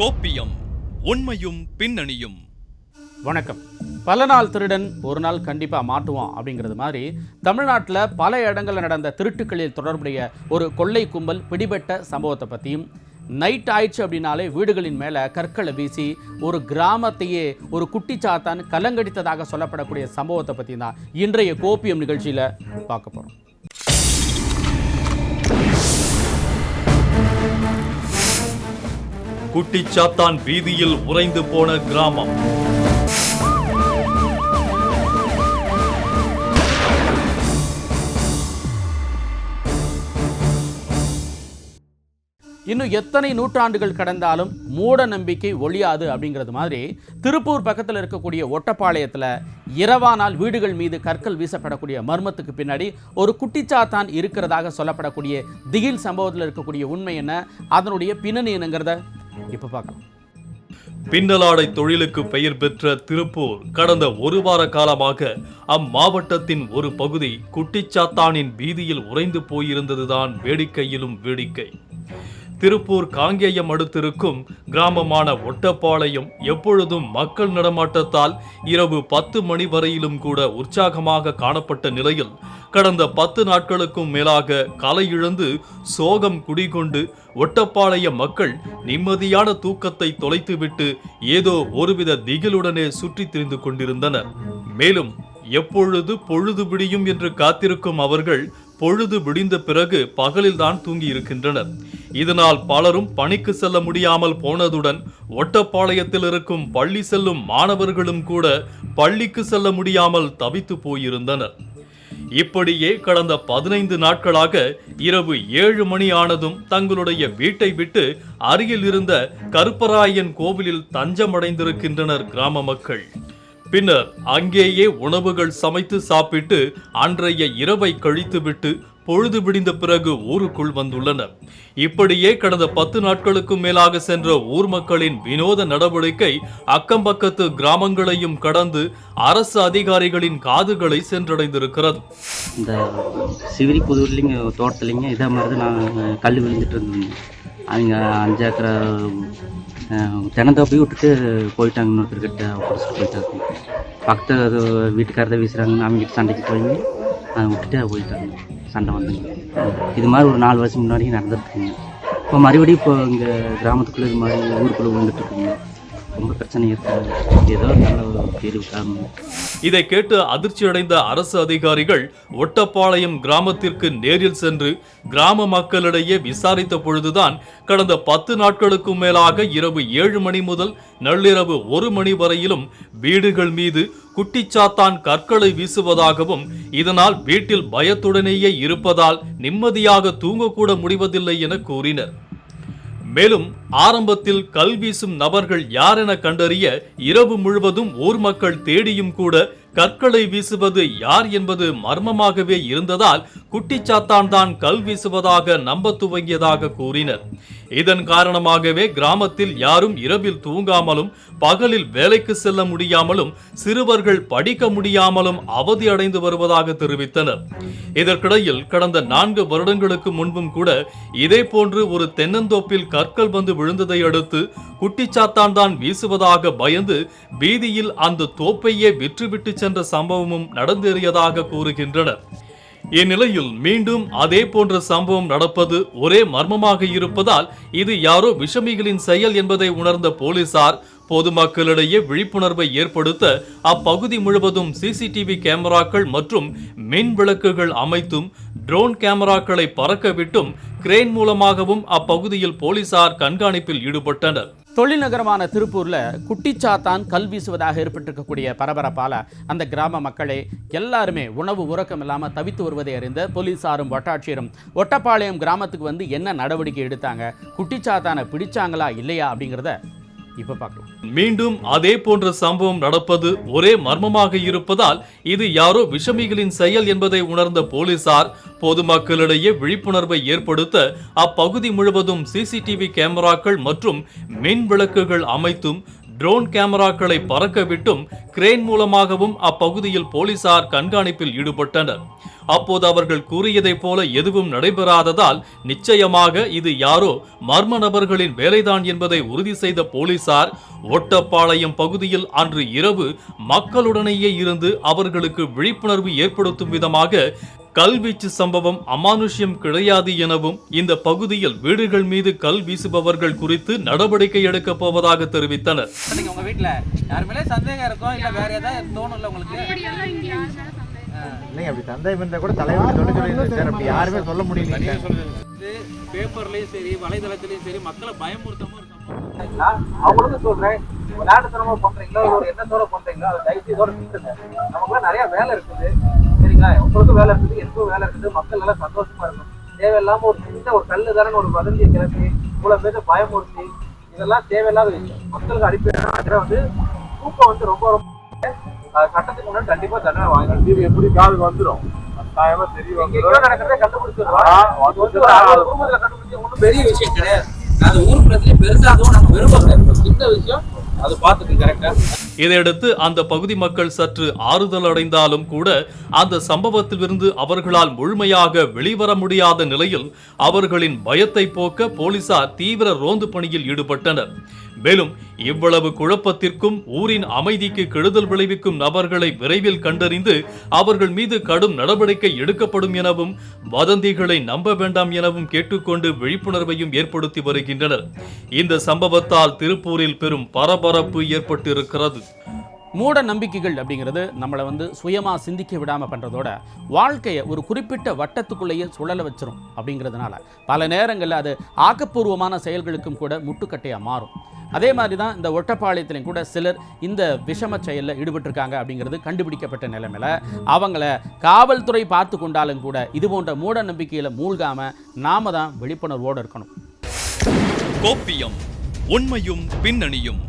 கோப்பியம், உண்மையும் பின்னணியும். வணக்கம். பல நாள் திருடன் ஒரு நாள் கண்டிப்பாக மாட்டுவான் அப்படிங்கிறது மாதிரி தமிழ்நாட்டில் பல இடங்களில் நடந்த திருட்டுக்களில் தொடர்புடைய ஒரு கொள்ளை கும்பல் பிடிபட்ட சம்பவத்தை பற்றியும், நைட் ஆயிடுச்சு அப்படின்னாலே வீடுகளின் மேலே கற்களை வீசி ஒரு கிராமத்தையே ஒரு குட்டிச்சாத்தான் கலங்கடித்ததாக சொல்லப்படக்கூடிய சம்பவத்தை பற்றி தான் இன்றைய கோப்பியம் நிகழ்ச்சியில் பார்க்க போகிறோம். குட்டிச்சாத்தான் வீதியில் உறைந்து போன கிராமம். இன்னும் எத்தனை நூற்றாண்டுகள் கடந்தாலும் மூட நம்பிக்கை ஒழியாது அப்படிங்கிறது மாதிரி திருப்பூர் பக்கத்தில் இருக்கக்கூடிய ஒட்டப்பாளையத்தில் இரவானால் வீடுகள் மீது கற்கள் வீசப்படக்கூடிய மர்மத்துக்கு பின்னாடி ஒரு குட்டிச்சாத்தான் இருக்கிறதாக சொல்லப்படக்கூடிய திகில் சம்பவத்தில் இருக்கக்கூடிய உண்மை என்ன, அதனுடைய பின்னணி என்னங்கிறத இப்போ பார்க்கலாம். பின்னலாடை தொழிலுக்கு பெயர் பெற்ற திருப்பூர் கடந்த ஒரு வார காலமாக அம்மாவட்டத்தின் ஒரு பகுதி குட்டிச்சாத்தானின் வீதியில் உறைந்து போயிருந்ததுதான் வேடிக்கையிலும் வேடிக்கை. திருப்பூர் காங்கேயம் அடுத்திருக்கும் கிராமமான ஒட்டப்பாளையம் எப்பொழுதும் மக்கள் நடமாட்டத்தால் இரவு 10 மணி வரையிலும் கூட உற்சாகமாக காணப்பட்ட நிலையில் கடந்த 10 நாட்களுக்கும் மேலாக கலை இழந்து சோகம் குடிகொண்டு ஒட்டப்பாளைய மக்கள் நிம்மதியான தூக்கத்தை தொலைத்துவிட்டு ஏதோ ஒருவித திகிலுடனே சுற்றி திரிந்து கொண்டிருந்தனர். மேலும் எப்பொழுது பொழுது விடியும் என்று காத்திருக்கும் அவர்கள் பொழுது விடிந்த பிறகு பகலில்தான் தூங்கி இருக்கின்றனர். இதனால் பலரும் பணிக்கு செல்ல முடியாமல் போனதுடன் ஒட்டப்பாளையத்தில் இருக்கும் பள்ளி செல்லும் மாணவர்களும் கூட பள்ளிக்கு செல்ல முடியாமல் தவித்து போயிருந்தனர். இப்படியே கடந்த 15 நாட்களாக இரவு 7 மணி ஆனதும் தங்களுடைய வீட்டை விட்டு அருகில் இருந்த கருப்பராயன் கோவிலில் தஞ்சமடைந்திருக்கின்றனர் கிராம மக்கள். பின்னர் அங்கேயே உணவுகள் சமைத்து சாப்பிட்டு அன்றைய இரவை கழித்துவிட்டு பொழுது விடிந்த பிறகு ஊருக்குள் வந்துள்ளனர். இப்படியே கடந்த 10 நாட்களுக்கும் மேலாக சென்ற ஊர் மக்களின் வினோத நடவடிக்கை அக்கம்பக்கத்து கிராமங்களையும் கடந்து அரசு அதிகாரிகளின் காதுகளை சென்றடைந்திருக்கிறது. இந்த சிவிரி புதூர்லிங்க தோட்டத்துலிங்க இதே மாதிரி நான் கல் விழுந்துட்டு இருந்தேன். அவங்க 5 ஏக்கரை தென்னந்தோப்பையும் விட்டுட்டு போயிட்டாங்க. இன்னொருத்தர்கிட்ட பிடிச்சிட்டு போயிட்டாங்க. பக்கத்து வீட்டுக்காரதை வீசுகிறாங்கன்னு அவங்ககிட்ட சண்டைக்கு போய் விட்டுட்டு போயிட்டாங்க. சண்டை வந்துங்க. இது மாதிரி ஒரு 4 வருஷம் முன்னாடி நடந்துருக்குங்க. இப்போ மறுபடியும் இப்போ இங்கே கிராமத்துக்குள்ளே இது மாதிரி ஊருக்குள்ளே விழுந்துட்டு இருக்குங்க. ரொம்ப பிரச்சனை இருக்காது. ஏதோ நல்ல தீர்வு காரணம். இதை கேட்டு அதிர்ச்சி அடைந்த அரசு அதிகாரிகள் ஒட்டப்பாளையம் கிராமத்திற்கு நேரில் சென்று கிராம மக்களிடையே விசாரித்த பொழுதுதான் கடந்த 10 நாட்களுக்கும் மேலாக இரவு 7 மணி முதல் நள்ளிரவு 1 மணி வரையிலும் வீடுகள் மீது குட்டிச்சாத்தான் கற்களை வீசுவதாகவும் இதனால் வீட்டில் பயத்துடனேயே இருப்பதால் நிம்மதியாக தூங்கக்கூட முடிவதில்லை என கூறினர். மேலும் ஆரம்பத்தில் கல் வீசும் நபர்கள் யார் என கண்டறிய இரவு முழுவதும் ஊர் மக்கள் தேடியும் கூட கற்களை வீசுவது யார் என்பது மர்மமாகவே இருந்ததால் குட்டிச்சாத்தான் தான் கல் வீசுவதாக நம்ப துவங்கியதாக கூறினர். இதன் காரணமாகவே கிராமத்தில் யாரும் இரவில் தூங்காமலும் பகலில் வேலைக்கு செல்ல முடியாமலும் சிறுவர்கள் படிக்க முடியாமலும் அவதி அடைந்து வருவதாக தெரிவித்தனர். இதற்கிடையில் கடந்த 4 வருடங்களுக்கு முன்பும் கூட இதே போன்று ஒரு தென்னந்தோப்பில் கற்கள் வந்து விழுந்ததை அடுத்து குட்டிச்சாத்தான் தான் வீசுவதாக பயந்து வீதியில் அந்த தோப்பையே விற்றுவிட்டு சென்ற சம்பவமும் நடந்தேறியதாக கூறுகின்றனர். இந்நிலையில் மீண்டும் அதே போன்ற சம்பவம் நடப்பது ஒரே மர்மமாக இருப்பதால் இது யாரோ விஷமிகளின் செயல் என்பதை உணர்ந்த போலீசார் பொதுமக்களிடையே விழிப்புணர்வை ஏற்படுத்த அப்பகுதி முழுவதும் சிசிடிவி கேமராக்கள் மற்றும் மின் விளக்குகள் அமைத்தும் ட்ரோன் கேமராக்களை பறக்க விட்டும் கிரேன் மூலமாகவும் அப்பகுதியில் போலீசார் கண்காணிப்பில் ஈடுபட்டனர். தொழில் நகரமான திருப்பூர்ல குட்டிச்சாத்தான் கல் வீசுவதாக ஏற்பட்டிருக்கக்கூடிய பரபரப்பால அந்த கிராம மக்களே எல்லாருமே உணவு உறக்கம் இல்லாமல் தவித்து வருவதை அறிந்த போலீசாரும் வட்டாட்சியரும் ஒட்டப்பாளையம் கிராமத்துக்கு வந்து என்ன நடவடிக்கை எடுத்தாங்க, குட்டிச்சாத்தானை பிடிச்சாங்களா இல்லையா அப்படிங்கிறத இப்ப பார்க்கலாம். மீண்டும் அதே போன்ற சம்பவம் நடப்பது ஒரே மர்மமாக இருப்பதால் இது யாரோ விஷமிகளின் செயல் என்பதை உணர்ந்த போலீசார் பொதுமக்களிடையே விழிப்புணர்வை ஏற்படுத்த அப்பகுதி முழுவதும் சிசிடிவி கேமராக்கள் மற்றும் மின் விளக்குகள் அமைத்தும் ட்ரோன் கேமராக்களை பறக்க விட்டும் கிரேன் மூலமாகவும் அப்பகுதியில் போலீசார் கண்காணிப்பில் ஈடுபட்டனர். அப்போது அவர்கள் கூறியதைப் போல எதுவும் நடைபெறாததால் நிச்சயமாக இது யாரோ மர்ம நபர்களின் வேலைதான் என்பதை உறுதி செய்த போலீசார் ஒட்டப்பாளையம் பகுதியில் அன்று இரவு மக்களுடனேயே இருந்து அவர்களுக்கு விழிப்புணர்வு ஏற்படுத்தும் விதமாக கல்வீச்சு சம்பவம் அமானுஷ்யம் கிடையாது எனவும் இந்த பகுதியில் வீடுகள் மீது கல் வீசுபவர்கள் குறித்து நடவடிக்கை எடுக்கப் போவதாக தெரிவித்தனர். உங்க வீட்டுல யாருமே சந்தேகம் இருக்கும் இல்ல வேற ஏதாவது தோணும்ல உங்களுக்கு? இல்லைங்க, அப்படி சந்தேகம் இருந்தா கூட தலைவர் சொல்லி அப்படி யாருமே சொல்ல முடியல. பேப்பர்லயும் சரி வலைதளத்திலயும் சரி மக்களை பயமுறுத்தாம அவங்களுக்கும் சொல்றேன், விளையாட்டுத்தனமா பண்றீங்களா ஒரு எண்ணத்தோட பண்றீங்களா அதை தைரியத்தோட நிறுத்துங்க. நமக்குலாம் நிறைய வேலை இருக்குது சரிங்களா, உங்களுக்கும் வேலை இருக்குது எனக்கும் வேலை இருக்குது, மக்கள் எல்லாம் சந்தோஷமா இருக்கும். தேவையில்லாம ஒரு சின்ன ஒரு கல்லு தானே ஒரு வதந்தியை கிளப்பி இவ்வளவு பேர் பயமுறுத்தி இதெல்லாம் தேவையில்லாத விஷயம். மக்களுக்கு அடிப்படை வந்து தூக்கம் வந்து ரொம்ப ரொம்ப சட்டத்துக்கு முன்னாடி கண்டிப்பா தண்டனை வாங்கணும். இது எப்படி காதுக்கு வந்துடும் நடக்கிறத கண்டுபிடிச்சிருக்கோம். ஒன்றும் பெரிய விஷயம் கிடையாது. அது ஊர் பிரச்சனை பெருசாகவும் நம்ம விரும்பல. இந்த விஷயம் அது பார்த்துட்டு கரெக்டா. இதையடுத்து அந்த பகுதி மக்கள் சற்று ஆறுதல் அடைந்தாலும் கூட அந்த சம்பவத்திலிருந்து அவர்களால் முழுமையாக வெளிவர முடியாத நிலையில் அவர்களின் பயத்தை போக்க போலீசார் தீவிர ரோந்து பணியில் ஈடுபட்டனர். மேலும் இவ்வளவு குழப்பத்திற்கும் ஊரின் அமைதிக்கு கெடுதல் விளைவிக்கும் நபர்களை விரைவில் கண்டறிந்து அவர்கள் மீது கடும் நடவடிக்கை எடுக்கப்படும் எனவும் வதந்திகளை நம்ப வேண்டாம் எனவும் கேட்டுக்கொண்டு விழிப்புணர்வையும் ஏற்படுத்தி வருகின்றனர். இந்த சம்பவத்தால் திருப்பூரில் பெரும் பரபரப்பு ஏற்பட்டிருக்கிறது. மூட நம்பிக்கைகள் அப்படிங்கிறது நம்மளை வந்து சுயமாக சிந்திக்க விடாமல் பண்ணுறதோட வாழ்க்கையை ஒரு குறிப்பிட்ட வட்டத்துக்குள்ளேயே சுழல வச்சிரும். அப்படிங்கிறதுனால பல நேரங்களில் அது ஆக்கப்பூர்வமான செயல்களுக்கும் கூட முட்டுக்கட்டையாக மாறும். அதே மாதிரி தான் இந்த ஒட்டப்பாளையத்திலையும் கூட சிலர் இந்த விஷம செயலில் ஈடுபட்டிருக்காங்க அப்படிங்கிறது கண்டுபிடிக்கப்பட்ட நிலைமையில் அவங்கள காவல்துறை பார்த்து கொண்டாலும் கூட இது போன்ற மூட நம்பிக்கையில் மூழ்காமல் நாம தான் விழிப்புணர்வோடு இருக்கணும். கோப்பியம் உண்மையும் பின்னணியும்.